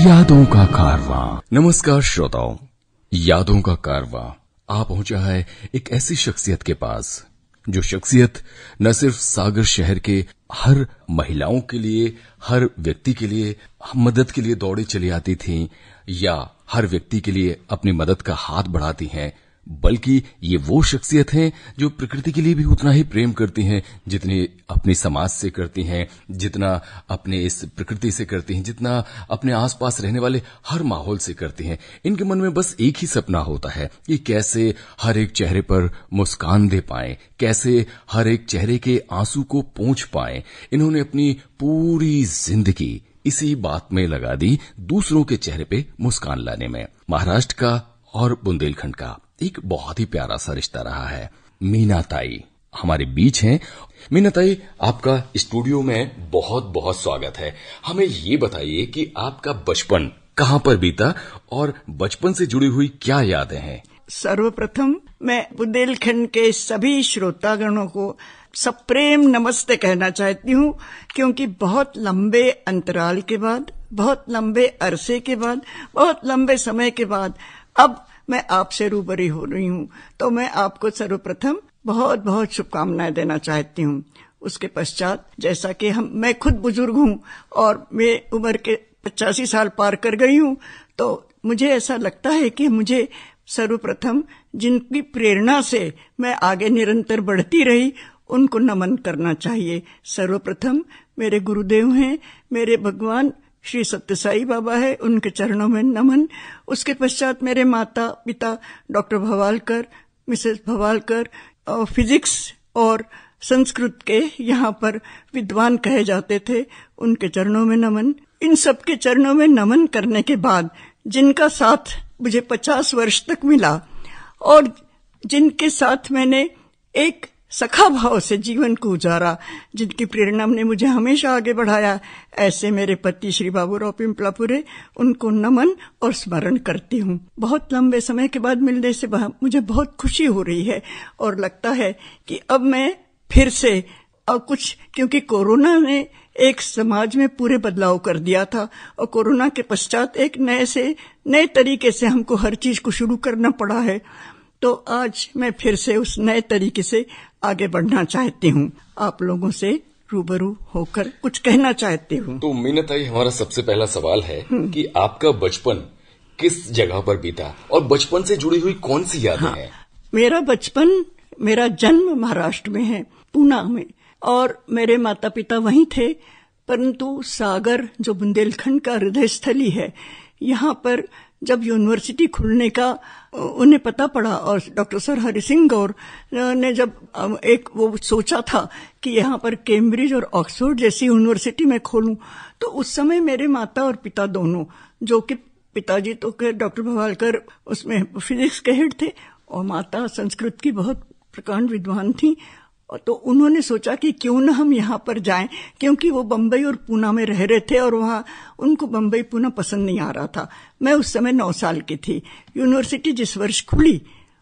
यादों का कारवां। नमस्कार श्रोताओं, यादों का कारवां आ पहुंचा है एक ऐसी शख्सियत के पास जो शख्सियत न सिर्फ सागर शहर के हर महिलाओं के लिए, हर व्यक्ति के लिए मदद के लिए दौड़े चली आती थी या हर व्यक्ति के लिए अपनी मदद का हाथ बढ़ाती हैं, बल्कि ये वो शख्सियत हैं जो प्रकृति के लिए भी उतना ही प्रेम करती हैं जितनी अपने समाज से करती हैं, जितना अपने इस प्रकृति से करती हैं, जितना अपने आसपास रहने वाले हर माहौल से करती हैं। इनके मन में बस एक ही सपना होता है कि कैसे हर एक चेहरे पर मुस्कान दे पाएं, कैसे हर एक चेहरे के आंसू को पोंछ पाएं। इन्होंने अपनी पूरी जिंदगी इसी बात में लगा दी, दूसरों के चेहरे पे मुस्कान लाने में। महाराष्ट्र का और बुंदेलखंड का एक बहुत ही प्यारा सा रिश्ता रहा है। मीना ताई हमारे बीच हैं। मीना ताई, आपका स्टूडियो में बहुत बहुत स्वागत है। हमें ये बताइए कि आपका बचपन कहाँ पर बीता और बचपन से जुड़ी हुई क्या यादें हैं? सर्वप्रथम मैं बुंदेलखंड के सभी श्रोतागणों को सप्रेम नमस्ते कहना चाहती हूँ, क्योंकि बहुत लंबे अंतराल के बाद, बहुत लंबे अरसे के बाद, बहुत लंबे समय के बाद अब मैं आपसे रूबरू हो रही हूँ। तो मैं आपको सर्वप्रथम बहुत बहुत शुभकामनाएं देना चाहती हूँ। उसके पश्चात जैसा कि मैं खुद बुजुर्ग हूँ और मैं उम्र के 85 साल पार कर गई हूँ, तो मुझे ऐसा लगता है कि मुझे सर्वप्रथम जिनकी प्रेरणा से मैं आगे निरंतर बढ़ती रही उनको नमन करना चाहिए। सर्वप्रथम मेरे गुरुदेव हैं, मेरे भगवान श्री सत्य साई बाबा है, उनके चरणों में नमन। उसके पश्चात मेरे माता पिता doctor Bhawalkar, Mrs Bhawalkar, physics और संस्कृत के यहाँ पर विद्वान कहे जाते थे, उनके चरणों में नमन। इन सबके चरणों में नमन करने के बाद जिनका साथ मुझे 50 वर्ष तक मिला और जिनके साथ मैंने एक सखा भाव से जीवन को गुजारा, जिनकी प्रेरणा ने मुझे हमेशा आगे बढ़ाया, ऐसे मेरे पति श्री बाबूराव पिंपलापुरे, उनको नमन और स्मरण करती हूँ। बहुत लंबे समय के बाद मिलने से मुझे बहुत खुशी हो रही है और लगता है कि अब मैं फिर से कुछ, क्योंकि कोरोना ने एक समाज में पूरे बदलाव कर दिया था और कोरोना के पश्चात एक नए तरीके से हमको हर चीज को शुरू करना पड़ा है। तो आज मैं फिर से उस नए तरीके से आगे बढ़ना चाहती हूँ, आप लोगों से रूबरू होकर कुछ कहना चाहती हूँ। तो मीना ताई, हमारा सबसे पहला सवाल है कि आपका बचपन किस जगह पर बीता और बचपन से जुड़ी हुई कौन सी यादें हैं? मेरा बचपन, मेरा जन्म महाराष्ट्र में है, पूना में, और मेरे माता पिता वहीं थे, परंतु सागर जो बुंदेलखंड का हृदय स्थली है, यहाँ पर जब यूनिवर्सिटी खुलने का उन्हें पता पड़ा और डॉक्टर सर हरि सिंह गौर ने जब एक वो सोचा था कि यहाँ पर कैम्ब्रिज और ऑक्सफोर्ड जैसी यूनिवर्सिटी में खोलूं, तो उस समय मेरे माता और पिता दोनों, जो कि पिताजी तो डॉक्टर भवालकर उसमें फिजिक्स के हेड थे और माता संस्कृत की बहुत प्रकांड विद्वान थी, तो उन्होंने सोचा कि क्यों न हम यहाँ पर जाएं, क्योंकि वो बम्बई और पूना में रह रहे थे और वहाँ उनको बम्बई पूना पसंद नहीं आ रहा था। मैं उस समय 9 साल की थी। यूनिवर्सिटी जिस वर्ष खुली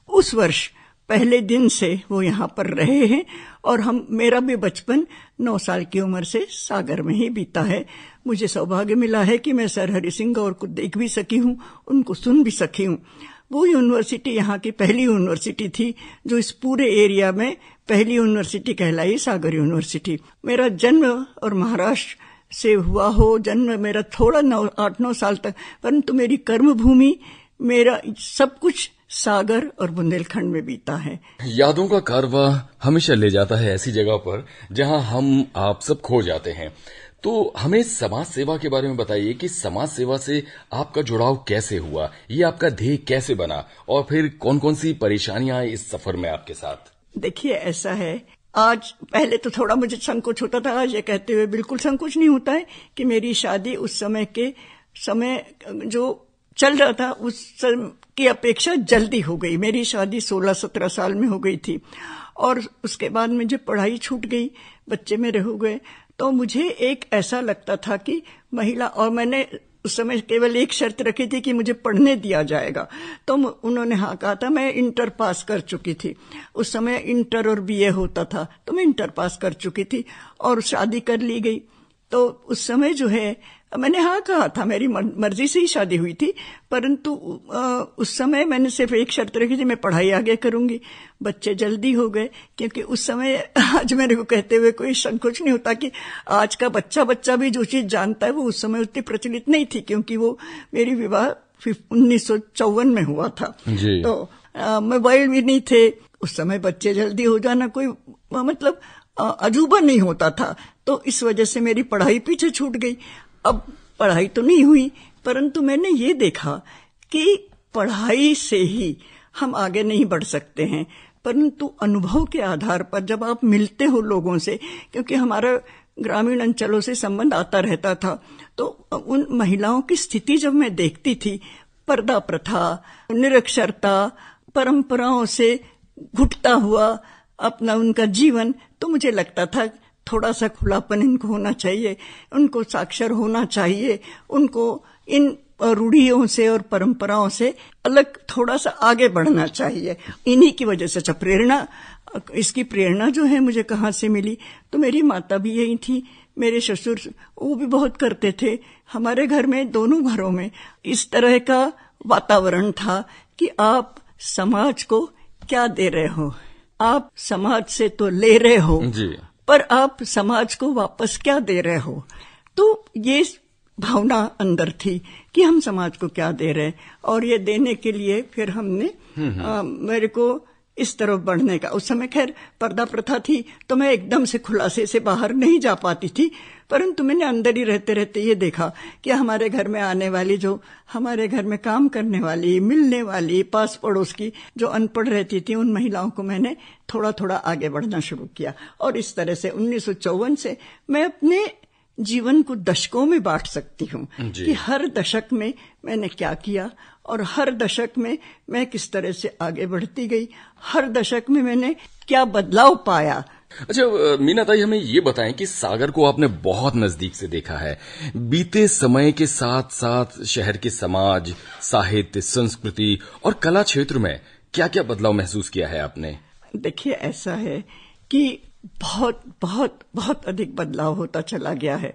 उस वर्ष पहले दिन से वो यहाँ पर रहे हैं और मेरा भी बचपन 9 साल की उम्र से सागर में ही बीता है। मुझे सौभाग्य मिला है कि मैं सर हरि सिंह गौर को देख भी सकी हूँ, उनको सुन भी सकी हूँ। वो यूनिवर्सिटी यहाँ की पहली यूनिवर्सिटी थी जो इस पूरे एरिया में पहली यूनिवर्सिटी कहलाई, सागर यूनिवर्सिटी। मेरा जन्म और महाराष्ट्र से हुआ हो, जन्म मेरा थोड़ा 8-9 साल तक, परंतु मेरी कर्म भूमि, मेरा सब कुछ सागर और बुंदेलखंड में बीता है। यादों का कारवां हमेशा ले जाता है ऐसी जगह पर जहां हम आप सब खो जाते हैं। तो हमें समाज सेवा के बारे में बताइए कि समाज सेवा से आपका जुड़ाव कैसे हुआ, ये आपका ध्येय कैसे बना और फिर कौन कौन सी परेशानियां आई इस सफर में आपके साथ? देखिए, ऐसा है, आज पहले तो थोड़ा मुझे संकोच होता था, आज ये कहते हुए बिल्कुल संकोच नहीं होता है कि मेरी शादी उस समय जो चल रहा था उस की अपेक्षा जल्दी हो गई। मेरी शादी 16-17 साल में हो गई थी और उसके बाद मुझे पढ़ाई छूट गई, बच्चे मेरे हो गए। तो मुझे एक ऐसा लगता था कि महिला, और मैंने उस समय केवल एक शर्त रखी थी कि मुझे पढ़ने दिया जाएगा, तो उन्होंने हाँ कहा था। मैं इंटर पास कर चुकी थी, उस समय इंटर और बीए होता था, तो मैं इंटर पास कर चुकी थी और शादी कर ली गई। तो उस समय जो है मैंने हाँ कहा था, मेरी मर्जी से ही शादी हुई थी, परंतु उस समय मैंने सिर्फ एक शर्त रखी थी, मैं पढ़ाई आगे करूंगी। बच्चे जल्दी हो गए, क्योंकि उस समय आज मेरे को कहते हुए कोई संकोच नहीं होता कि आज का बच्चा भी जो चीज जानता है वो उस समय उतनी प्रचलित नहीं थी, क्योंकि वो मेरी विवाह 1954 में हुआ था। तो मोबाइल भी नहीं थे उस समय, बच्चे जल्दी हो जाना कोई मतलब अजूबा नहीं होता था। तो इस वजह से मेरी पढ़ाई पीछे छूट गई। अब पढ़ाई तो नहीं हुई, परंतु मैंने ये देखा कि पढ़ाई से ही हम आगे नहीं बढ़ सकते हैं, परंतु अनुभव के आधार पर जब आप मिलते हो लोगों से, क्योंकि हमारा ग्रामीण अंचलों से संबंध आता रहता था, तो उन महिलाओं की स्थिति जब मैं देखती थी, पर्दा प्रथा, निरक्षरता, परंपराओं से घुटता हुआ अपना उनका जीवन, तो मुझे लगता था थोड़ा सा खुलापन इनको होना चाहिए, उनको साक्षर होना चाहिए, उनको इन रूढ़ियों से और परंपराओं से अलग थोड़ा सा आगे बढ़ना चाहिए। इन्हीं की वजह से प्रेरणा, इसकी प्रेरणा जो है मुझे कहाँ से मिली, तो मेरी माता भी यही थी, मेरे ससुर वो भी बहुत करते थे। हमारे घर में, दोनों घरों में इस तरह का वातावरण था कि आप समाज को क्या दे रहे हो, आप समाज से तो ले रहे हो जी, पर आप समाज को वापस क्या दे रहे हो। तो ये भावना अंदर थी कि हम समाज को क्या दे रहे हैं, और ये देने के लिए फिर हमने मेरे को इस तरफ बढ़ने का, उस समय खैर पर्दा प्रथा थी तो मैं एकदम से खुलासे से बाहर नहीं जा पाती थी, परंतु मैंने अंदर ही रहते रहते ये देखा कि हमारे घर में आने वाली, जो हमारे घर में काम करने वाली, मिलने वाली, पास पड़ोस की जो अनपढ़ रहती थी, उन महिलाओं को मैंने थोड़ा थोड़ा आगे बढ़ना शुरू किया। और इस तरह से 1954 से मैं अपने जीवन को दशकों में बांट सकती हूँ कि हर दशक में मैंने क्या किया और हर दशक में मैं किस तरह से आगे बढ़ती गई, हर दशक में मैंने क्या बदलाव पाया। अच्छा मीना ताई, हमें ये बताएं कि सागर को आपने बहुत नजदीक से देखा है, बीते समय के साथ साथ शहर के समाज, साहित्य, संस्कृति और कला क्षेत्र में क्या क्या बदलाव महसूस किया है आपने? देखिए, ऐसा है कि बहुत बहुत बहुत अधिक बदलाव होता चला गया है।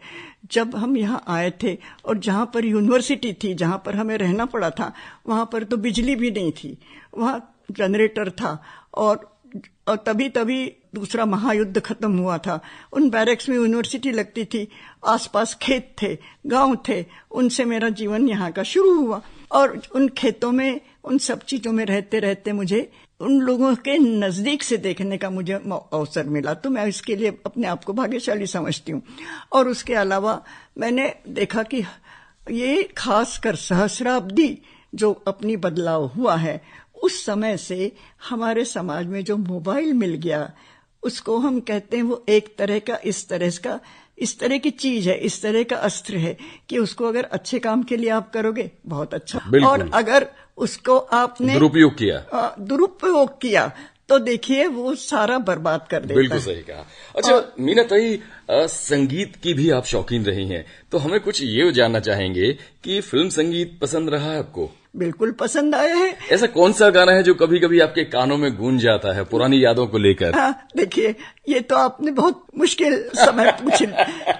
जब हम यहाँ आए थे और जहाँ पर यूनिवर्सिटी थी, जहाँ पर हमें रहना पड़ा था, वहाँ पर तो बिजली भी नहीं थी, वहाँ जनरेटर था, और तभी दूसरा महायुद्ध खत्म हुआ था। उन बैरक्स में यूनिवर्सिटी लगती थी, आसपास खेत थे, गांव थे, उनसे मेरा जीवन यहाँ का शुरू हुआ। और उन खेतों में, उन सब चीजों में रहते रहते मुझे उन लोगों के नजदीक से देखने का मुझे अवसर मिला, तो मैं इसके लिए अपने आप को भाग्यशाली समझती हूँ। और उसके अलावा मैंने देखा कि ये खासकर सहस्राब्दी जो अपनी बदलाव हुआ है, उस समय से हमारे समाज में जो मोबाइल मिल गया, उसको हम कहते हैं वो एक तरह का इस तरह की चीज है, इस तरह का अस्त्र है कि उसको अगर अच्छे काम के लिए आप करोगे बहुत अच्छा, और अगर उसको आपने दुरुपयोग किया तो देखिए वो सारा बर्बाद कर देता है। बिल्कुल सही कहा। अच्छा मीना ताई, संगीत की भी आप शौकीन रही हैं, तो हमें कुछ ये जानना चाहेंगे कि फिल्म संगीत पसंद रहा है आपको? बिल्कुल पसंद आया है। ऐसा कौन सा गाना है जो कभी कभी आपके कानों में गूंज जाता है पुरानी यादों को लेकर? हाँ, देखिए ये तो आपने बहुत मुश्किल समय पूछे,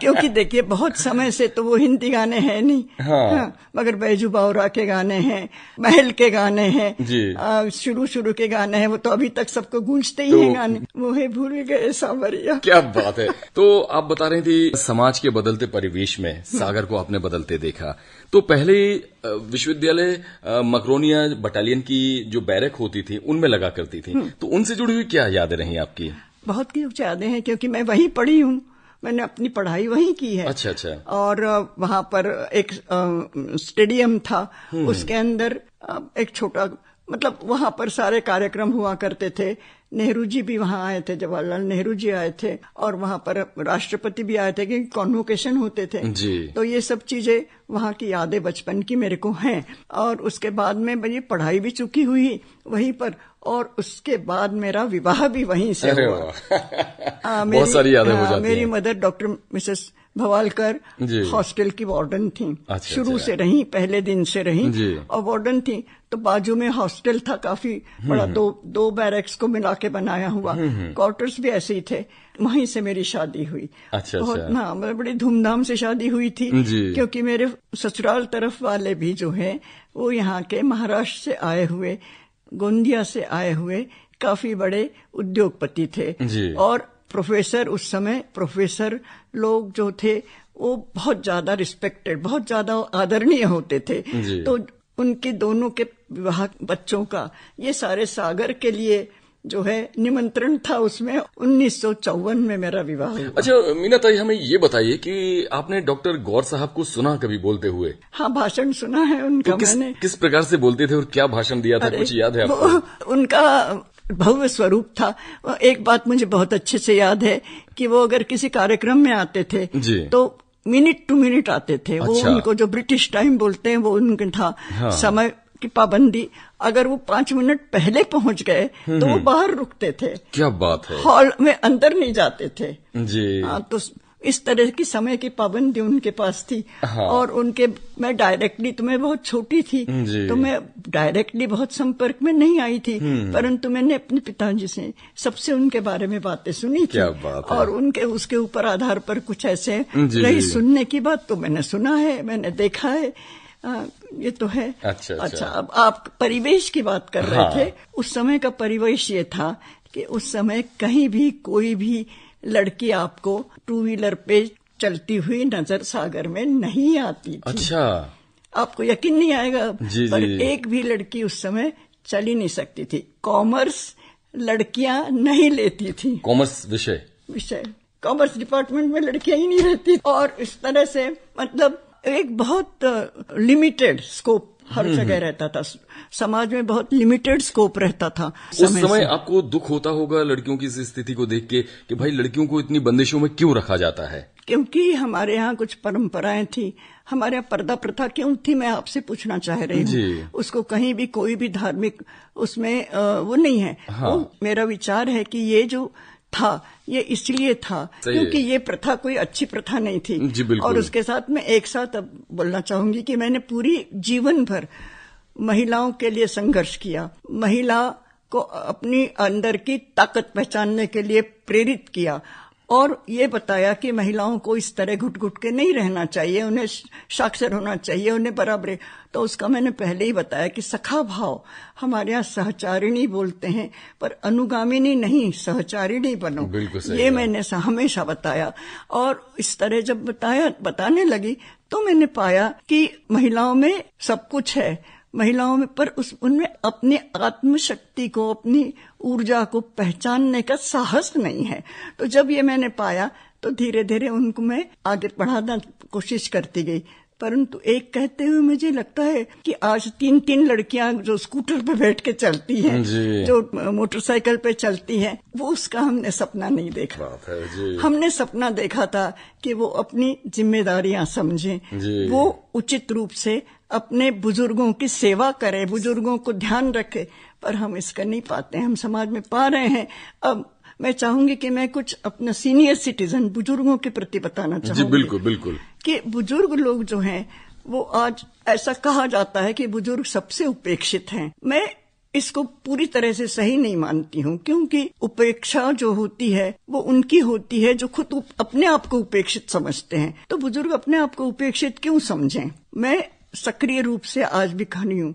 क्योंकि देखिए बहुत समय से तो वो हिंदी गाने हैं नहीं। हाँ, मगर बैजू बावरा के गाने हैं, महल के गाने हैं, शुरू के गाने हैं, वो तो अभी तक सबको गूंजते ही हैं गाने। मोहे भूल गए सांवरिया। क्या बात है। तो आप बता रही थी समाज के बदलते परिवेश में सागर को आपने बदलते देखा, तो पहले विश्वविद्यालय मकरोनिया बटालियन की जो बैरक होती थी उनमें लगा करती थी, तो उनसे जुड़ी हुई क्या यादें रही आपकी? बहुत कुछ यादें हैं, क्योंकि मैं वहीं पढ़ी हूँ, मैंने अपनी पढ़ाई वहीं की है। अच्छा। और वहां पर एक स्टेडियम था, उसके अंदर एक छोटा, मतलब वहां पर सारे कार्यक्रम हुआ करते थे। नेहरू जी भी वहां आए थे, जवाहरलाल नेहरू जी आए थे, और वहां पर राष्ट्रपति भी आए थे, क्योंकि कॉन्वोकेशन होते थे जी। तो ये सब चीजें वहां की यादें बचपन की मेरे को हैं। और उसके बाद में मेरी पढ़ाई भी चुकी हुई वहीं पर, और उसके बाद मेरा विवाह भी वहीं से हुआ। बहुत सारी यादें हो जाती हैं। मेरी मदर डॉक्टर मिसेस भवालकर जी। हॉस्टल की वार्डन थी। अच्छा, शुरू अच्छा। से रही, पहले दिन से रही जी। और वार्डन थी। तो बाजू में हॉस्टल था, काफी बड़ा, दो बैरक्स को मिला के बनाया हुआ, क्वार्टर्स भी ऐसे ही थे। वहीं से मेरी शादी हुई। अच्छा, बहुत अच्छा। हाँ, बड़ी धूमधाम से शादी हुई थी। जी। क्योंकि मेरे ससुराल तरफ वाले भी जो है वो यहाँ के महाराष्ट्र से आए हुए, गोंदिया से आए हुए काफी बड़े उद्योगपति थे। जी। और प्रोफेसर, उस समय प्रोफेसर लोग जो थे वो बहुत ज्यादा रिस्पेक्टेड, बहुत ज्यादा आदरणीय होते थे। जी। तो उनके दोनों के विवाह बच्चों का ये सारे सागर के लिए जो है निमंत्रण था। उसमें 1954 में मेरा विवाह हुआ। अच्छा मीना ताई, हमें ये बताइए कि आपने डॉक्टर गौर साहब को सुना कभी बोलते हुए? हाँ, भाषण सुना है उनका। तो मैंने किस प्रकार से बोलते थे और क्या भाषण दिया था, कुछ याद है आपको? उनका भव्य स्वरूप था। एक बात मुझे बहुत अच्छे से याद है कि वो अगर किसी कार्यक्रम में आते थे जी। तो मिनट टू मिनट आते थे। अच्छा। वो उनको जो ब्रिटिश टाइम बोलते हैं वो उनका था। हाँ। समय की पाबंदी, अगर वो 5 मिनट पहले पहुंच गए तो वो बाहर रुकते थे। क्या बात है। हॉल में अंदर नहीं जाते थे। जी। हाँ, तो इस तरह की समय की पाबंदी उनके पास थी। हाँ। और उनके, मैं डायरेक्टली, तो मैं बहुत छोटी थी जी। तो मैं डायरेक्टली बहुत संपर्क में नहीं आई थी, परंतु मैंने अपने पिताजी से सबसे उनके बारे में बातें सुनी थी। क्या बात है। और उनके उसके ऊपर आधार पर कुछ ऐसे जी, रही जी। सुनने की बात, तो मैंने सुना है, मैंने देखा है। ये तो है। अच्छा। अब आप परिवेश की बात कर रहे हाँ। थे। उस समय का परिवेश ये था कि उस समय कहीं भी कोई भी लड़की आपको 2 व्हीलर पे चलती हुई नजर सागर में नहीं आती थी। अच्छा। आपको यकीन नहीं आएगा, जी, पर जी। एक भी लड़की उस समय चल ही नहीं सकती थी। कॉमर्स लड़कियां नहीं लेती थी। कॉमर्स विषय कॉमर्स डिपार्टमेंट में लड़कियां ही नहीं रहती। और इस तरह से मतलब एक बहुत लिमिटेड स्कोप हर जगह रहता था। समाज में बहुत लिमिटेड स्कोप रहता था। उस समय आपको दुख होता होगा लड़कियों की इस स्थिति को देख के कि भाई लड़कियों को इतनी बंदिशों में क्यों रखा जाता है? क्योंकि हमारे यहाँ कुछ परंपराएं थी। हमारे यहाँ पर्दा प्रथा क्यों थी, मैं आपसे पूछना चाह रही हूँ। उसको कहीं भी कोई भी धार्मिक उसमें वो नहीं है। हाँ। वो मेरा विचार है कि ये जो था ये इसलिए था क्योंकि ये प्रथा कोई अच्छी प्रथा नहीं थी। जी बिल्कुल। और उसके साथ मैं एक साथ अब बोलना चाहूंगी कि मैंने पूरी जीवन भर महिलाओं के लिए संघर्ष किया। महिला को अपनी अंदर की ताकत पहचानने के लिए प्रेरित किया और ये बताया कि महिलाओं को इस तरह घुट घुट के नहीं रहना चाहिए, उन्हें साक्षर होना चाहिए, उन्हें बराबर। तो उसका मैंने पहले ही बताया कि सखा भाव, हमारे यहाँ सहचारिणी बोलते हैं पर अनुगामिनी नहीं, सहचारिणी बनो। बिल्कुल सही। ये मैंने हमेशा बताया। और इस तरह जब बताने लगी तो मैंने पाया कि महिलाओं में सब कुछ है, महिलाओं में, पर उनमें अपनी आत्मशक्ति को, अपनी ऊर्जा को पहचानने का साहस नहीं है। तो जब ये मैंने पाया तो धीरे धीरे उनको मैं आगे बढ़ाना कोशिश करती गई। परंतु एक कहते हुए मुझे लगता है कि आज 3 लड़कियां जो स्कूटर पे बैठ के चलती हैं, जो मोटरसाइकिल पे चलती हैं, वो उसका हमने सपना नहीं देखा। बात है जी। हमने सपना देखा था कि वो अपनी जिम्मेदारियां समझें, वो उचित रूप से अपने बुजुर्गों की सेवा करें, बुजुर्गों को ध्यान रखें। पर हम इसका नहीं पाते हैं, हम समाज में पा रहे हैं। अब मैं चाहूंगी कि मैं कुछ अपना सीनियर सिटीजन बुजुर्गों के प्रति बताना चाहूंगी। जी बिल्कुल बिल्कुल। कि बुजुर्ग लोग जो हैं वो आज ऐसा कहा जाता है कि बुजुर्ग सबसे उपेक्षित हैं। मैं इसको पूरी तरह से सही नहीं मानती हूँ, क्योंकि उपेक्षा जो होती है वो उनकी होती है जो खुद अपने आप को उपेक्षित समझते हैं। तो बुजुर्ग अपने आप को उपेक्षित क्यों समझें? मैं सक्रिय रूप से आज भी खड़ी हूँ।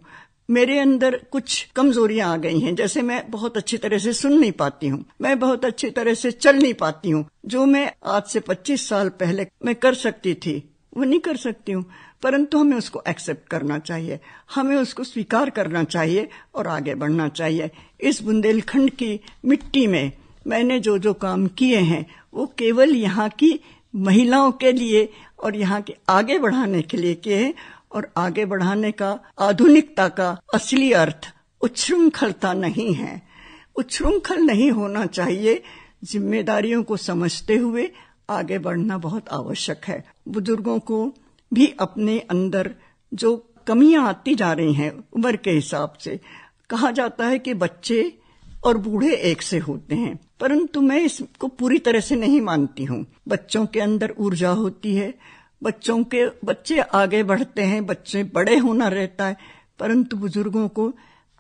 मेरे अंदर कुछ कमजोरियां आ गई हैं, जैसे मैं बहुत अच्छी तरह से सुन नहीं पाती हूँ, मैं बहुत अच्छी तरह से चल नहीं पाती हूँ। जो मैं आज से 25 साल पहले मैं कर सकती थी वो नहीं कर सकती हूँ। परंतु हमें उसको एक्सेप्ट करना चाहिए, हमें उसको स्वीकार करना चाहिए और आगे बढ़ना चाहिए। इस बुंदेलखंड की मिट्टी में मैंने जो जो काम किए हैं वो केवल यहाँ की महिलाओं के लिए और यहाँ के आगे बढ़ाने के लिए किए हैं। और आगे बढ़ाने का आधुनिकता का असली अर्थ उच्छृंखलता नहीं है। उच्छृंखल नहीं होना चाहिए। जिम्मेदारियों को समझते हुए आगे बढ़ना बहुत आवश्यक है। बुजुर्गों को भी अपने अंदर जो कमियां आती जा रही हैं उम्र के हिसाब से, कहा जाता है कि बच्चे और बूढ़े एक से होते हैं। परंतु मैं इसको पूरी तरह से नहीं मानती हूँ। बच्चों के अंदर ऊर्जा होती है, बच्चे आगे बढ़ते हैं, बच्चे बड़े होना रहता है, परंतु बुजुर्गों को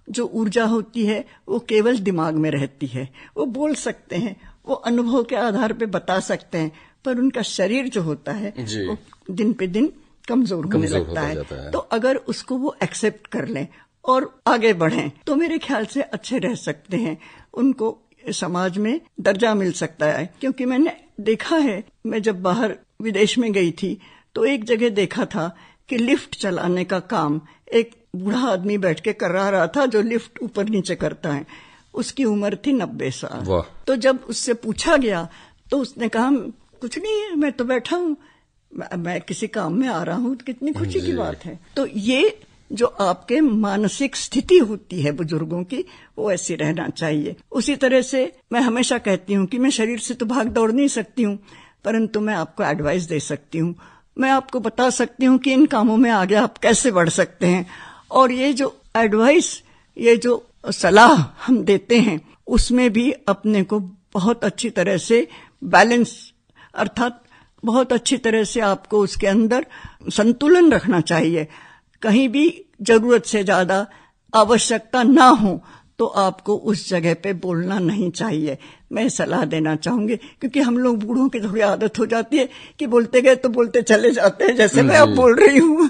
जो ऊर्जा होती है वो केवल दिमाग में रहती है। वो बोल सकते हैं, वो अनुभव के आधार पे बता सकते हैं, पर उनका शरीर जो होता है वो दिन पे दिन कमजोर होने लगता है। तो अगर उसको वो एक्सेप्ट कर लें और आगे बढ़ें तो मेरे ख्याल से अच्छे रह सकते हैं, उनको समाज में दर्जा मिल सकता है। क्योंकि मैंने देखा है, मैं जब बाहर विदेश में गई थी तो एक जगह देखा था कि लिफ्ट चलाने का काम एक बूढ़ा आदमी बैठ के कर रहा था, जो लिफ्ट ऊपर नीचे करता है। उसकी उम्र थी 90 साल। तो जब उससे पूछा गया तो उसने कहा कुछ नहीं है, मैं तो बैठा हूँ, मैं किसी काम में आ रहा हूँ, कितनी खुशी की बात है। तो ये जो आपके मानसिक स्थिति होती है बुजुर्गों की, वो ऐसी रहना चाहिए। उसी तरह से मैं हमेशा कहती हूँ कि मैं शरीर से तो भाग दौड़ नहीं सकती हूँ, परंतु मैं आपको एडवाइस दे सकती हूँ, मैं आपको बता सकती हूँ कि इन कामों में आगे आप कैसे बढ़ सकते हैं। और ये जो एडवाइस, ये जो सलाह हम देते हैं, उसमें भी अपने को बहुत अच्छी तरह से बैलेंस, अर्थात बहुत अच्छी तरह से आपको उसके अंदर संतुलन रखना चाहिए। कहीं भी जरूरत से ज्यादा आवश्यकता ना हो तो आपको उस जगह पे बोलना नहीं चाहिए, मैं सलाह देना चाहूंगी। क्योंकि हम लोग बूढ़ों की थोड़ी आदत हो जाती है कि बोलते गए तो बोलते चले जाते हैं, जैसे मैं अब बोल रही हूँ।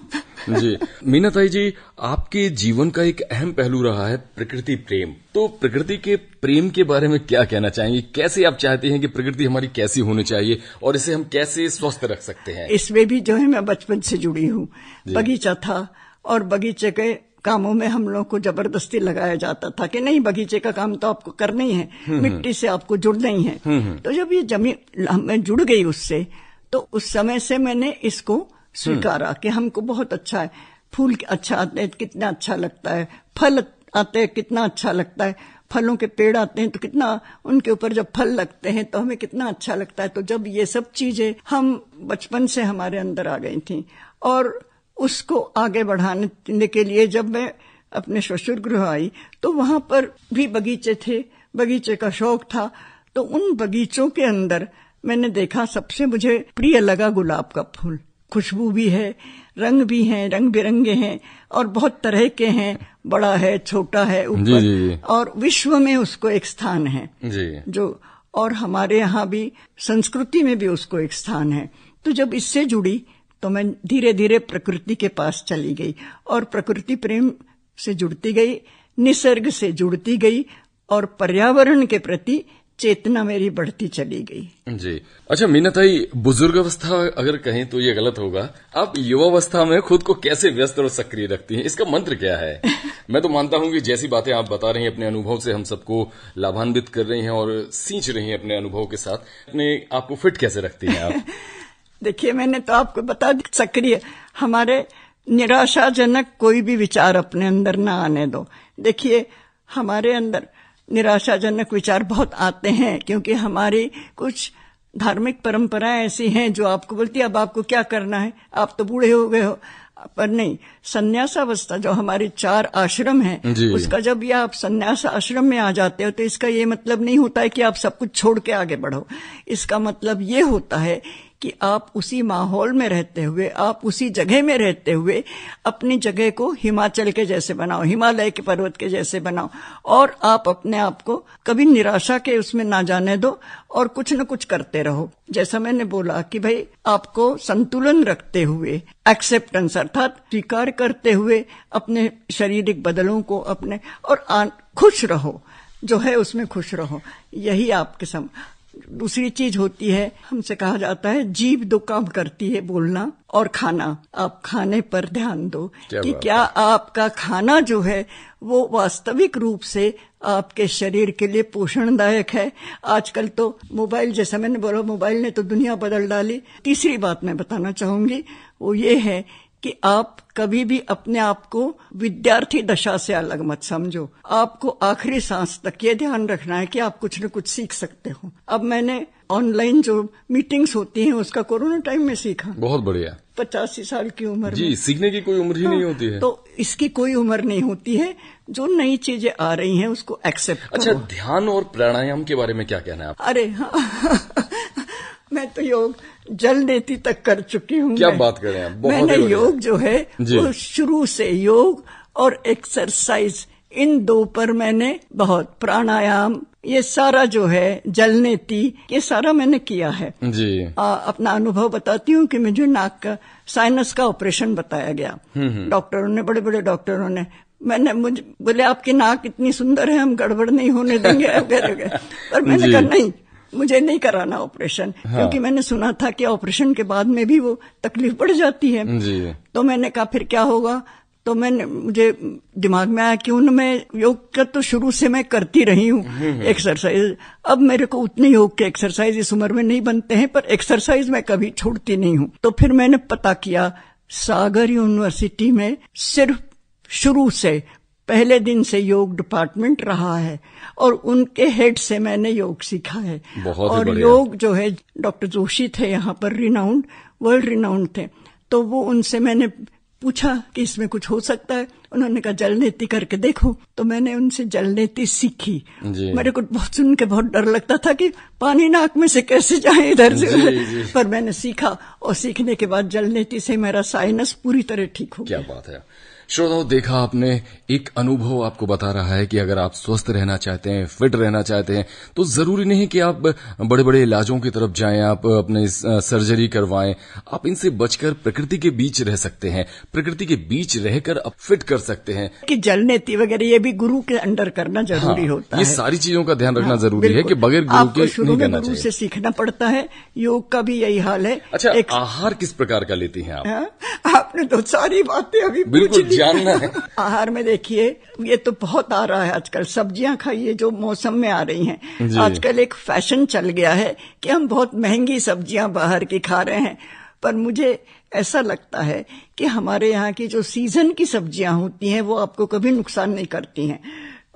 जी मीनाताई जी, आपके जीवन का एक अहम पहलू रहा है प्रकृति प्रेम। तो प्रकृति के प्रेम के बारे में क्या कहना चाहेंगे? कैसे आप चाहते हैं कि प्रकृति हमारी कैसी होनी चाहिए और इसे हम कैसे स्वस्थ रख सकते हैं? इसमें भी जो है मैं बचपन से जुड़ी हूँ। बगीचा था और बगीचे के कामों में हम लोग को जबरदस्ती लगाया जाता था कि नहीं, बगीचे का काम तो आपको करना ही है, मिट्टी से आपको जुड़ना ही है। तो जब ये जमीन मैं जुड़ गई उससे, तो उस समय से मैंने इसको स्वीकारा कि हमको बहुत अच्छा है, फूल अच्छा आते हैं कितना अच्छा लगता है, फल आते हैं कितना अच्छा लगता है, फलों के पेड़ आते हैं तो कितना, उनके ऊपर जब फल लगते हैं तो हमें कितना अच्छा लगता है। तो जब ये सब चीजें हम बचपन से हमारे अंदर आ गई थी, और उसको आगे बढ़ाने के लिए जब मैं अपने ससुर गृह आई तो वहां पर भी बगीचे थे, बगीचे का शौक था। तो उन बगीचों के अंदर मैंने देखा, सबसे मुझे प्रिय लगा गुलाब का फूल। खुशबू भी है, रंग भी हैं, रंग बिरंगे हैं और बहुत तरह के हैं, बड़ा है, छोटा है, ऊपर, और विश्व में उसको एक स्थान है जो, और हमारे यहाँ भी संस्कृति में भी उसको एक स्थान है। तो जब इससे जुड़ी तो मैं धीरे धीरे प्रकृति के पास चली गई और प्रकृति प्रेम से जुड़ती गई, निसर्ग से जुड़ती गई और पर्यावरण के प्रति चेतना मेरी बढ़ती चली गई। जी अच्छा मीनाताई, बुजुर्गावस्था अगर कहें तो ये गलत होगा, आप युवावस्था में खुद को कैसे व्यस्त और सक्रिय रखती हैं? इसका मंत्र क्या है? मैं तो मानता हूं कि जैसी बातें आप बता रही हैं अपने अनुभव से हम सबको लाभान्वित कर रही हैं और सींच रही हैं अपने अनुभव के साथ, अपने आप को फिट कैसे रखती हैं आप? देखिए, मैंने तो आपको बता दी, सक्रिय, हमारे निराशाजनक कोई भी विचार अपने अंदर ना आने दो। देखिए, हमारे अंदर निराशाजनक विचार बहुत आते हैं क्योंकि हमारी कुछ धार्मिक परंपराएं ऐसी हैं जो आपको बोलती है अब आपको क्या करना है, आप तो बूढ़े हो गए हो। पर नहीं, संन्यासावस्था जो हमारी 4 आश्रम है, उसका जब ये आप संन्यास आश्रम में आ जाते हो तो इसका ये मतलब नहीं होता है कि आप सब कुछ छोड़ के आगे बढ़ो। इसका मतलब ये होता है कि आप उसी माहौल में रहते हुए, आप उसी जगह में रहते हुए अपनी जगह को हिमाचल के जैसे बनाओ, हिमालय के पर्वत के जैसे बनाओ, और आप अपने आप को कभी निराशा के उसमें ना जाने दो और कुछ न कुछ करते रहो। जैसा मैंने बोला कि भाई आपको संतुलन रखते हुए, एक्सेप्टेंस अर्थात स्वीकार करते हुए अपने शारीरिक बदलों को अपने, और खुश रहो, जो है उसमें खुश रहो, यही आपके दूसरी चीज होती है, हमसे कहा जाता है जीभ 2 काम करती है, बोलना और खाना। आप खाने पर ध्यान दो कि क्या आपका खाना जो है वो वास्तविक रूप से आपके शरीर के लिए पोषणदायक है। आजकल तो मोबाइल, जैसा मैंने बोला, मोबाइल ने तो दुनिया बदल डाली। तीसरी बात मैं बताना चाहूंगी वो ये है कि आप कभी भी अपने आप को विद्यार्थी दशा से अलग मत समझो। आपको आखिरी सांस तक ये ध्यान रखना है कि आप कुछ न कुछ सीख सकते हो। अब मैंने ऑनलाइन जो मीटिंग्स होती हैं उसका कोरोना टाइम में सीखा। बहुत बढ़िया। 85 साल की उम्र में। जी, सीखने की कोई उम्र ही नहीं होती है। तो इसकी कोई उम्र नहीं होती है। जो नई चीजें आ रही हैं उसको एक्सेप्ट करो। अच्छा, ध्यान और प्राणायाम के बारे में क्या कहना है आप? अरे हाँ मैं तो योग जल नेति तक कर चुकी हूँ। क्या बात कर रहे हैं आप? बहुत मैंने ही बढ़िया। योग जो है वो शुरू से योग और एक्सरसाइज इन दो पर मैंने बहुत, प्राणायाम ये सारा जो है, जल नेति ये सारा मैंने किया है जी। अपना अनुभव बताती हूँ कि मुझे नाक का साइनस का ऑपरेशन बताया गया डॉक्टरों ने, बड़े बड़े डॉक्टरों ने। मुझे बोले आपकी नाक इतनी सुंदर है, हम गड़बड़ नहीं होने देंगे वगैरह। पर मैंने कहा नहीं, मुझे नहीं कराना ऑपरेशन। क्योंकि मैंने सुना था कि ऑपरेशन के बाद में भी वो तकलीफ बढ़ जाती है जी। तो मैंने कहा फिर क्या होगा। तो मुझे दिमाग में आया क्यों न मैं योग का तो शुरू से मैं करती रही हूँ एक्सरसाइज। अब मेरे को उतने योग के एक्सरसाइज इस उम्र में नहीं बनते हैं, पर एक्सरसाइज मैं कभी छोड़ती नहीं हूँ। तो फिर मैंने पता किया, सागर यूनिवर्सिटी में सिर्फ शुरू से पहले दिन से योग डिपार्टमेंट रहा है और उनके हेड से मैंने योग सीखा है। और योग जो है, डॉक्टर जोशी थे यहाँ पर, रिनाउंड, वर्ल्ड रिनाउंड थे। तो वो उनसे मैंने पूछा कि इसमें कुछ हो सकता है। उन्होंने कहा जल नेति करके देखो। तो मैंने उनसे जल नेति सीखी। मेरे को बहुत सुन के बहुत डर लगता था कि पानी नाक में से कैसे जाए इधर से उधर, पर मैंने सीखा और सीखने के बाद जल नेति से मेरा साइनस पूरी तरह ठीक हो गया। क्या बात है। श्रोताओं, देखा आपने, एक अनुभव आपको बता रहा है कि अगर आप स्वस्थ रहना चाहते हैं, फिट रहना चाहते हैं, तो जरूरी नहीं कि आप बड़े बड़े इलाजों की तरफ जाएं, आप अपने सर्जरी करवाएं। आप इनसे बचकर प्रकृति के बीच रह सकते हैं, प्रकृति के बीच रहकर आप फिट कर सकते हैं। कि जल नेति वगैरह ये भी गुरु के अंडर करना जरूरी होता है। ये सारी चीजों का ध्यान रखना जरूरी है कि बगैर गुरु के नहीं करना चाहिए। गुरु से सीखना पड़ता है। योग का भी यही हाल है। अच्छा, आहार किस प्रकार का लेती हैं आप? आपने तो सारी बातें अभी बिल्कुल जानना है। आहार में देखिए, ये तो बहुत आ रहा है आजकल, सब्जियां खाइए जो मौसम में आ रही हैं। आजकल एक फैशन चल गया है कि हम बहुत महंगी सब्जियां बाहर की खा रहे हैं, पर मुझे ऐसा लगता है कि हमारे यहाँ की जो सीजन की सब्जियां होती हैं वो आपको कभी नुकसान नहीं करती हैं।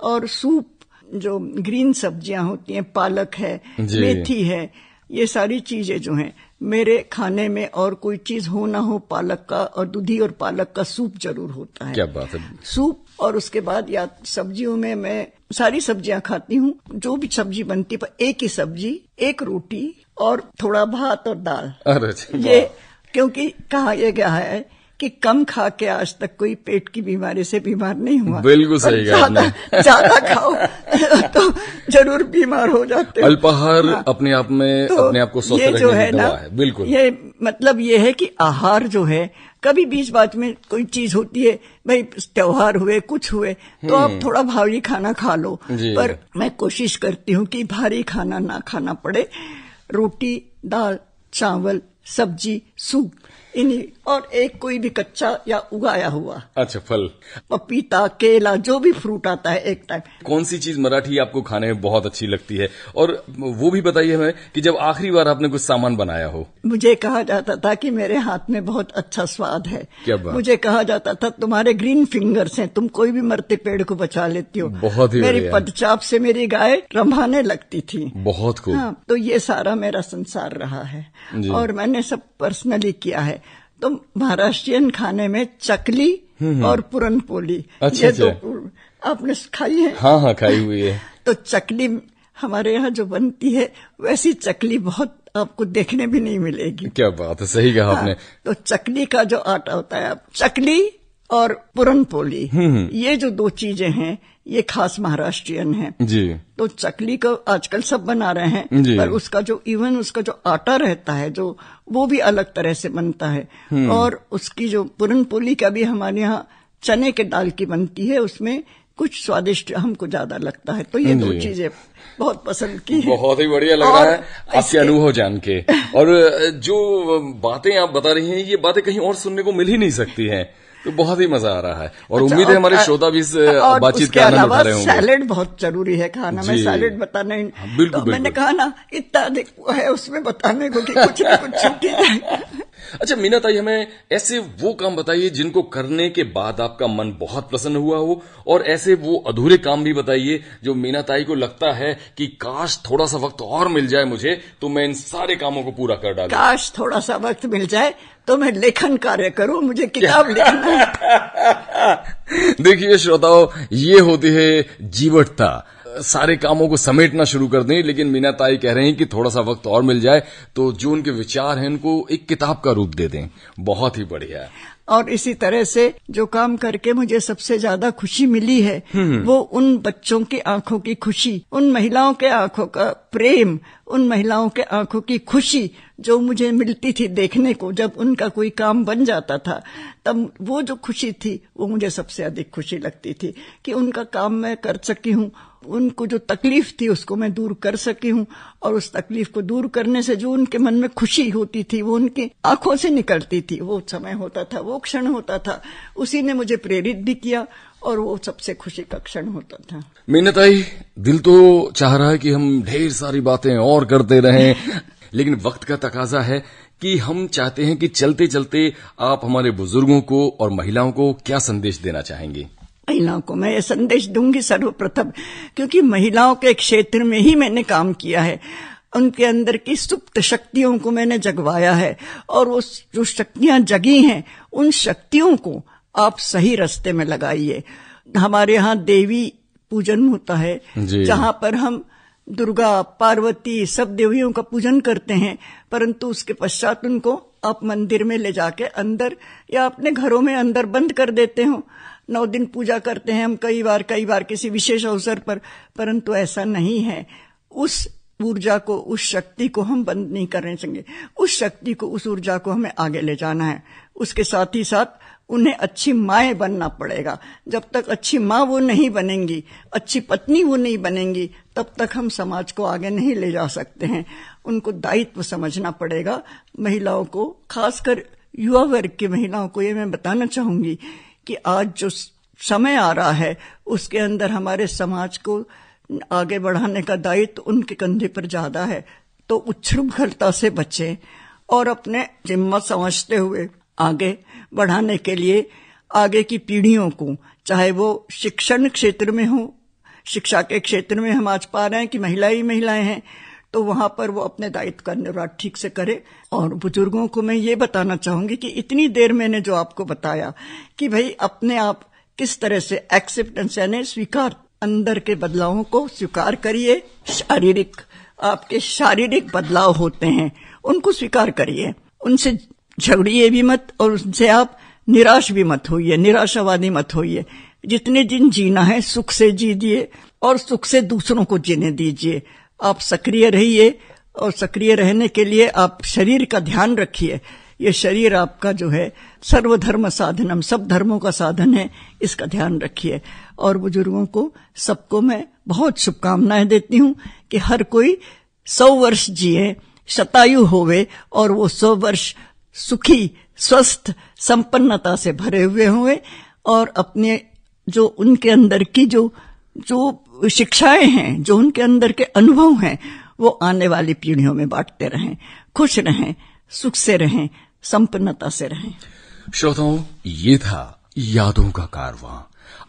और सूप, जो ग्रीन सब्जियां होती हैं, पालक है, मेथी है, ये सारी चीजें जो हैं, मेरे खाने में और कोई चीज हो ना हो, पालक का और दूधी और पालक का सूप जरूर होता है। क्या बात है। सूप, और उसके बाद या सब्जियों में मैं सारी सब्जियां खाती हूँ, जो भी सब्जी बनती है, पर एक ही सब्जी, एक रोटी और थोड़ा भात और दाल। ये क्योंकि कहा यह गया है कि कम खा के आज तक कोई पेट की बीमारी से बीमार नहीं हुआ। बिल्कुल सही कहा। ज्यादा खाओ तो जरूर बीमार हो जाते हो। अल्पाहार अपने आप में तो अपने आप को स्वस्थ रखने की दवा है। बिल्कुल, ये मतलब ये है कि आहार जो है, कभी बीच बात में कोई चीज होती है, भाई त्योहार हुए, कुछ हुए, तो आप थोड़ा भारी खाना खा लो, पर मैं कोशिश करती हूँ कि भारी खाना ना खाना पड़े। रोटी, दाल, चावल, सब्जी, सूप, इन्हीं, और एक कोई भी कच्चा या उगाया हुआ, अच्छा, फल, पपीता, केला, जो भी फ्रूट आता है एक टाइम। कौन सी चीज मराठी आपको खाने में बहुत अच्छी लगती है? और वो भी बताइए हमें कि जब आखिरी बार आपने कुछ सामान बनाया हो। मुझे कहा जाता था कि मेरे हाथ में बहुत अच्छा स्वाद है। क्या बात। मुझे कहा जाता था तुम्हारे ग्रीन फिंगर्स हैं, तुम कोई भी मरते पेड़ को बचा लेती हो। बहुत ही मेरी पदचाप से मेरी गाय रंभाने लगती थी। बहुत खूब। हाँ, तो ये सारा मेरा संसार रहा है और मैंने सब पर्सनली किया है। तो महाराष्ट्रियन खाने में चकली और पुरनपोली, ये दो आपने खाई है? हाँ, खाई हुई है। तो चकली हमारे यहाँ जो बनती है, वैसी चकली बहुत आपको देखने भी नहीं मिलेगी। क्या बात है, सही कहा आपने। तो चकली का जो आटा होता है, चकली और पुरनपोली, ये जो दो चीजें हैं, ये खास महाराष्ट्रियन है जी। तो चकली को आजकल सब बना रहे हैं, पर उसका जो उसका जो आटा रहता है, जो वो भी अलग तरह से बनता है। और उसकी जो पुरनपोली का भी हमारे यहाँ चने के दाल की बनती है, उसमें कुछ स्वादिष्ट हमको ज्यादा लगता है। तो ये दो चीजें बहुत पसंद की है। बहुत ही बढ़िया लग रहा है आपके अनुभव जान के। और जो बातें आप बता रही हैं, ये बातें कहीं और सुनने को मिल ही नहीं सकती हैं, तो बहुत ही मजा आ रहा है। और उम्मीद है हमारे श्रोता भी इस बातछीत का आनंद उठा रहे होंगे। सैलेड बहुत जरूरी है खाना में, सैलेड बताना बिल्कुल, तो मैंने कहा ना, इतना है उसमें बताने को कि कुछ न कुछ छूट ही जाए। अच्छा मीना ताई, हमें ऐसे वो काम बताइए जिनको करने के बाद आपका मन बहुत प्रसन्न हुआ हो, और ऐसे वो अधूरे काम भी बताइए जो मीना ताई को लगता है कि काश थोड़ा सा वक्त और मिल जाए मुझे तो मैं इन सारे कामों को पूरा कर डालूं। काश थोड़ा सा वक्त मिल जाए तो मैं लेखन कार्य करूं, मुझे किताब लिखना है। देखिए श्रोताओ, ये होती है जीवटता। सारे कामों को समेटना शुरू कर दें, लेकिन मीना ताई कह रहे हैं कि थोड़ा सा वक्त और मिल जाए तो जो उनके विचार हैं उनको एक किताब का रूप दे दें। बहुत ही बढ़िया। और इसी तरह से जो काम करके मुझे सबसे ज्यादा खुशी मिली है वो उन बच्चों की आंखों की खुशी, उन महिलाओं के आंखों का प्रेम, उन महिलाओं के आंखों की खुशी जो मुझे मिलती थी देखने को। जब उनका कोई काम बन जाता था तब वो जो खुशी थी वो मुझे सबसे अधिक खुशी लगती थी कि उनका काम मैं कर सकी हूँ, उनको जो तकलीफ थी उसको मैं दूर कर सकी हूँ, और उस तकलीफ को दूर करने से जो उनके मन में खुशी होती थी वो उनकी आंखों से निकलती थी। वो समय होता था, वो क्षण होता था, उसी ने मुझे प्रेरित भी किया और वो सबसे खुशी का क्षण होता था। मीना ताई, दिल तो चाह रहा है कि हम ढेर सारी बातें और करते रहें, लेकिन वक्त का तकाजा है कि हम चाहते हैं कि चलते चलते आप हमारे बुजुर्गों को और महिलाओं को क्या संदेश देना चाहेंगे? महिलाओं को मैं ये संदेश दूंगी सर्वप्रथम, क्योंकि महिलाओं के क्षेत्र में ही मैंने काम किया है, उनके अंदर की सुप्त शक्तियों को मैंने जगवाया है, और वो जो शक्तियां जगी हैं उन शक्तियों को आप सही रास्ते में लगाइए। हमारे यहाँ देवी पूजन होता है जहाँ पर हम दुर्गा, पार्वती, सब देवियों का पूजन करते हैं, परंतु उसके पश्चात उनको आप मंदिर में ले जाके अंदर या अपने घरों में अंदर बंद कर देते हो। 9 दिन पूजा करते हैं हम कई बार किसी विशेष अवसर पर, परंतु ऐसा नहीं है। उस ऊर्जा को, उस शक्ति को हम बंद नहीं करने चाहिए। उस शक्ति को, उस ऊर्जा को हमें आगे ले जाना है। उसके साथ ही साथ उन्हें अच्छी माएँ बनना पड़ेगा। जब तक अच्छी माँ वो नहीं बनेंगी, अच्छी पत्नी वो नहीं बनेंगी, तब तक हम समाज को आगे नहीं ले जा सकते हैं। उनको दायित्व समझना पड़ेगा। महिलाओं को, खासकर युवा वर्ग की महिलाओं को ये मैं बताना चाहूंगी कि आज जो समय आ रहा है उसके अंदर हमारे समाज को आगे बढ़ाने का दायित्व उनके कंधे पर ज्यादा है। तो उच्छृंखलता से बचें और अपने जिम्मा समझते हुए आगे बढ़ाने के लिए आगे की पीढ़ियों को, चाहे वो शिक्षण क्षेत्र में हो, शिक्षा के क्षेत्र में हम आज पा रहे हैं कि महिलाएं हैं, तो वहां पर वो अपने दायित्व का निर्वाह ठीक से करे। और बुजुर्गों को मैं ये बताना चाहूंगी कि इतनी देर मैंने जो आपको बताया कि भाई अपने आप किस तरह से एक्सेप्टेंस यानी स्वीकार, अंदर के बदलावों को स्वीकार करिए। आपके शारीरिक बदलाव होते हैं, उनको स्वीकार करिए, उनसे झगड़िए भी मत और उनसे आप निराश भी मत होइए, निराशावादी मत होइए। जितने दिन जीना है सुख से जीजिए और सुख से दूसरों को जीने दीजिए। आप सक्रिय रहिए और सक्रिय रहने के लिए आप शरीर का ध्यान रखिए। ये शरीर आपका जो है सर्वधर्म साधनम, सब धर्मों का साधन है, इसका ध्यान रखिए। और बुजुर्गों को, सबको मैं बहुत शुभकामनाएं देती हूँ कि हर कोई 100 वर्ष जिए, शतायु होवे और वो 100 वर्ष सुखी, स्वस्थ, संपन्नता से भरे हुए हुए और अपने जो उनके अंदर की जो शिक्षाएं हैं, जो उनके अंदर के अनुभव हैं, वो आने वाली पीढ़ियों में बांटते रहें। खुश रहें, सुख से रहें, संपन्नता से रहें। श्रोताओं, ये था यादों का कारवां।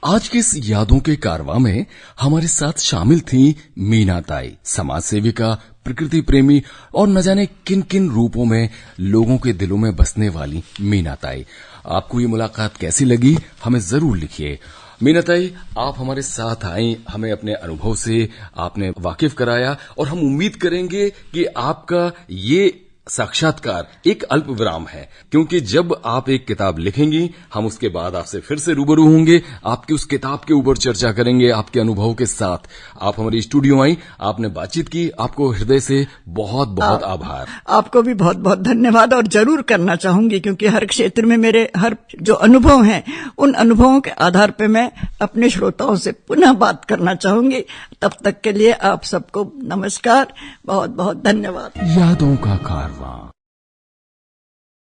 आज के इस यादों के कारवां में हमारे साथ शामिल थी मीना ताई, समाज सेविका, प्रकृति प्रेमी और न जाने किन किन रूपों में लोगों के दिलों में बसने वाली मीना ताई। आपको ये मुलाकात कैसी लगी हमें जरूर लिखिए। मीना ताई, आप हमारे साथ आई, हमें अपने अनुभव से आपने वाकिफ कराया और हम उम्मीद करेंगे कि आपका ये साक्षात्कार एक अल्प विराम है, क्योंकि जब आप एक किताब लिखेंगी हम उसके बाद आपसे फिर से रूबरू होंगे, आपकी उस किताब के ऊपर चर्चा करेंगे आपके अनुभव के साथ। आप हमारी स्टूडियो आई, आपने बातचीत की, आपको हृदय से बहुत बहुत आभार। आपको भी बहुत बहुत धन्यवाद। और जरूर करना चाहूंगी, क्योंकि हर क्षेत्र में मेरे हर जो अनुभव हैं उन अनुभवों के आधार पर मैं अपने श्रोताओं से पुनः बात करना चाहूंगी। तब तक के लिए आप सबको नमस्कार, बहुत बहुत धन्यवाद। यादों का कारवां।